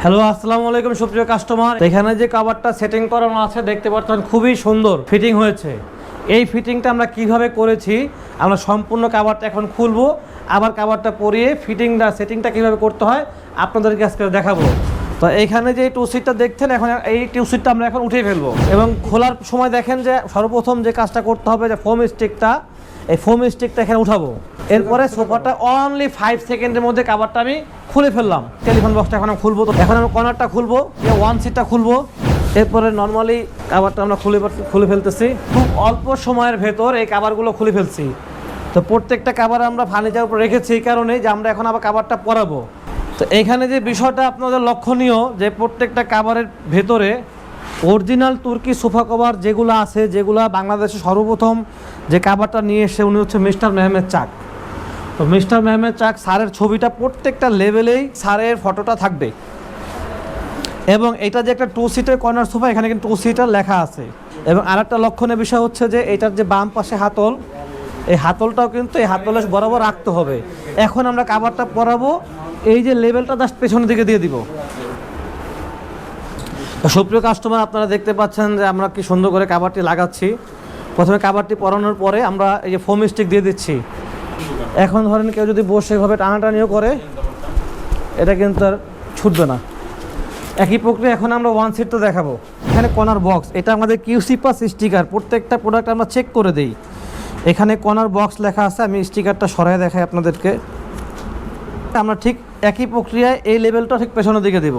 Hello, আসসালামু আলাইকুম সুপ্রিয় কাস্টমার। এখানে যে কভারটা সেটিং করানো আছে দেখতে পাচ্ছেন, খুবই সুন্দর ফিটিং হয়েছে। এই ফিটিংটা আমরা কিভাবে করেছি, আমরা সম্পূর্ণ কভারটা এখন খুলবো, আবার কভারটা পরিয়ে সেটিংটা কিভাবে করতে হয় আপনাদেরকে আজকে দেখাবো। তো এইখানে যে টু সিটটা দেখছেন, এখন এই টু সিটটা আমরা এখন উঠিয়ে ফেলবো এবং খোলার সময় দেখেন যে সর্বপ্রথম যে কাজটা করতে হবে যে ফোম স্টিকটা এখানে উঠাবো। এরপরে সোফাটা অনলি 5 সেকেন্ডের মধ্যে কভারটা আমি খুলে ফেললাম। টেলিফোন বক্সটা এখন আমি খুলবো, তো এখন আমি কর্নারটা খুলবো, ওয়ান সিটটা খুলবো, এরপরে নর্মালি কভারটা আমরা খুলে ফেলতেছি। খুব অল্প সময়ের ভেতর এই কভারগুলো খুলে ফেলছি। তো প্রত্যেকটা কভার আমরা ফার্নিচার উপর রেখেছি এই কারণে যে আমরা এখন আবার কভারটা পরাবো। তো এইখানে যে বিষয়টা আপনাদের লক্ষণীয় যে প্রত্যেকটা কভারের ভেতরে অরিজিনাল তুর্কি সোফা কভার যেগুলো আছে, যেগুলো বাংলাদেশে সর্বপ্রথম যে কভারটা নিয়ে এসে উনি হচ্ছে মিস্টার মেহমেদ চাক। তো মিস্টার মেহমেদ চাক স্যারের ছবিটা প্রত্যেকটা লেভেলেই স্যারের ফটোটা থাকবে। এবং এটা যে একটা টু সিটের কর্নার সোফা, এখানে কিন্তু টু সিটার লেখা আছে। এবং আরেকটা লক্ষণীয় বিষয় হচ্ছে যে এটার যে বাম পাশে হাতল, এই হাতলটাও কিন্তু এই হাতলের বরাবর রাখতে হবে। এখন আমরা কভারটা পরাবো, এই যে লেভেলটা জাস্ট পেছনের দিকে দিয়ে দিব। তো সুপ্রিয় কাস্টমার, আপনারা দেখতে পাচ্ছেন যে আমরা কি সুন্দর করে কভারটি লাগাচ্ছি। প্রথমে কভারটি পরানোর পরে আমরা এই যে ফোম স্টিক দিয়ে দিচ্ছি। এখন ধরেন কেউ যদি বসে এভাবে টানাটানিও করে, এটা কিন্তু আর ছুটবে না। একই প্রক্রিয়া এখন আমরা ওয়ান সিট তো দেখাবো। এখানে কর্নার বক্স, এটা আমাদের কিউসি পাস স্টিকার, প্রত্যেকটা প্রোডাক্ট আমরা চেক করে দিই। এখানে কর্নার বক্স লেখা আছে, আমি স্টিকারটা সরাই দেখাই আপনাদেরকে। আমরা ঠিক একই প্রক্রিয়ায় এই লেভেলটা ঠিক পেছনের দিকে দেব।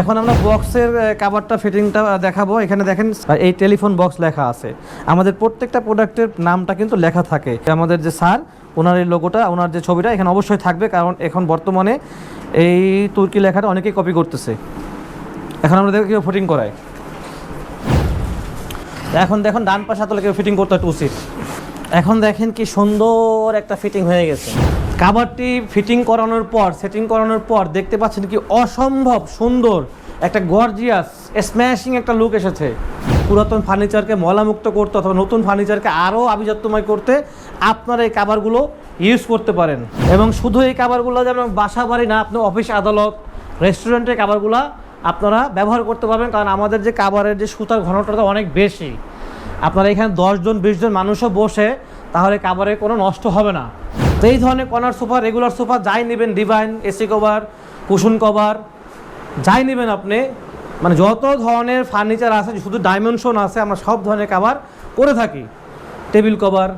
এখন আমরা বক্সের কভারটা ফিটিংটা দেখাবো। এখানে দেখেন এই টেলিফোন বক্স লেখা আছে। আমাদের প্রত্যেকটা প্রোডাক্টের নামটা কিন্তু লেখা থাকে। আমাদের যে স্যার, ওনার এই লোগোটা, ওনার যে ছবিটা এখানে অবশ্যই থাকবে, কারণ এখন বর্তমানে এই তুর্কি লেখাটা অনেকেই কপি করতেছে। এখন আমরা দেখো কেউ ফিটিং করায়। এখন দেখুন ডান পাশে হাতলে কেউ ফিটিং করতে হয় টু সিট। এখন দেখেন কি সুন্দর একটা ফিটিং হয়ে গেছে। কভারটি ফিটিং করানোর পর, সেটিং করানোর পর দেখতে পাচ্ছেন কি অসম্ভব সুন্দর একটা গর্জিয়াস স্ম্যাশিং একটা লুক এসেছে। পুরাতন ফার্নিচারকে ময়লামুক্ত করতে অথবা নতুন ফার্নিচারকে আরও আভিজাত্যময় করতে আপনারা এই কভারগুলো ইউজ করতে পারেন। এবং শুধু এই কভারগুলো যেমন বাসা বাড়ি না, আপনি অফিস আদালত রেস্টুরেন্টের কভারগুলো আপনারা ব্যবহার করতে পারবেন, কারণ আমাদের যে কভারের যে সুতার ঘনত্বটা অনেক বেশি। আপনারা এখানে 10 জন 20 জন মানুষও বসে, তাহলে কভারে কোনো নষ্ট হবে না। তো এই ধরনের কর্নার সোফা, রেগুলার সোফা যাই নেবেন, divine, AC cover, cushion cover যাই নেবেন আপনি, মানে যত ধরনের ফার্নিচার আছে, শুধু ডাইমেনশন আছে, আমরা সব ধরনের কভার করে থাকি। Table cover,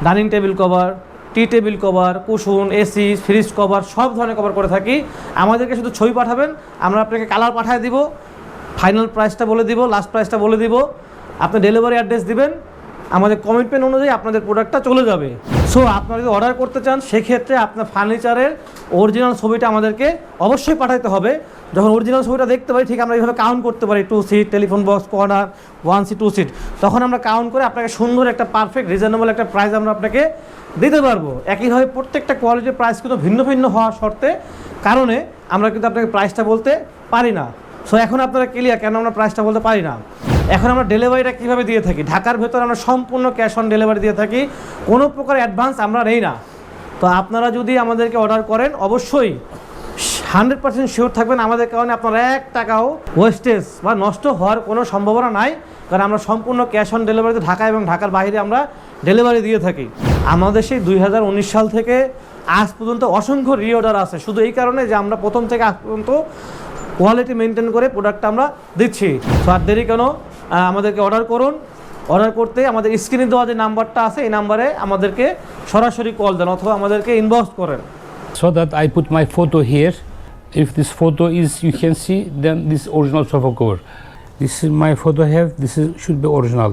dining table cover, tea table cover, cushion, AC, fridge cover, সব ধরনের কভার করে থাকি। আমাদেরকে শুধু ছবি পাঠাবেন, আমরা আপনাকে কালার পাঠিয়ে দিব, ফাইনাল প্রাইসটা বলে দিব, লাস্ট প্রাইসটা বলে দিব, আপনি ডেলিভারি অ্যাড্রেস দিবেন, আমাদের কমিটমেন্ট অনুযায়ী আপনাদের প্রোডাক্টটা চলে যাবে। সো আপনারা যদি অর্ডার করতে চান, সেক্ষেত্রে আপনার ফার্নিচারের অরিজিনাল ছবিটা আমাদেরকে অবশ্যই পাঠাতে হবে। যখন অরিজিনাল ছবিটা দেখতে পাই, ঠিক আমরা এইভাবে কাউন্ট করতে পারি, two seat, telephone box, corner, one seat, two seat, তখন আমরা কাউন্ট করে আপনাকে সুন্দর একটা পারফেক্ট রিজনেবল একটা প্রাইস আমরা আপনাকে দিতে পারবো। একইভাবে প্রত্যেকটা কোয়ালিটির প্রাইস কিন্তু ভিন্ন ভিন্ন হওয়ার শর্তে কারণে আমরা কিন্তু আপনাকে প্রাইসটা বলতে পারি না। সো এখন আপনারা ক্লিয়ার কেন আমরা প্রাইসটা বলতে পারি না। এখন আমরা ডেলিভারিটা কীভাবে দিয়ে থাকি, ঢাকার ভেতর আমরা সম্পূর্ণ ক্যাশ অন ডেলিভারি দিয়ে থাকি, কোনো প্রকার অ্যাডভান্স আমরা নেই না। তো আপনারা যদি আমাদেরকে অর্ডার করেন, অবশ্যই 100% শিওর থাকবেন আমাদের কারণে আপনার 1 টাকাও ওয়েস্টেজ বা নষ্ট হওয়ার কোনো সম্ভাবনা নাই, কারণ আমরা সম্পূর্ণ ক্যাশ অন ডেলিভারিতে ঢাকা এবং ঢাকার বাইরে আমরা ডেলিভারি দিয়ে থাকি। আমাদের সেই 2019 সাল থেকে আজ পর্যন্ত অসংখ্য রিঅর্ডার আছে, শুধু এই কারণে যে আমরা প্রথম থেকে আজ পর্যন্ত কোয়ালিটি মেনটেন করে প্রোডাক্টটা আমরা দিচ্ছি। তো আর দেরি কেন, আমাদেরকে অর্ডার করুন। অর্ডার করতে আমাদের স্ক্রিনে দেওয়া যে নাম্বারটা আছে, এই নাম্বারে আমাদেরকে সরাসরি কল দেন অথবা আমাদেরকে ইনবক্স করেন। So that I put my photo here. If this photo is, you can see, then this original sofa cover. This is my photo here. This is, should be original.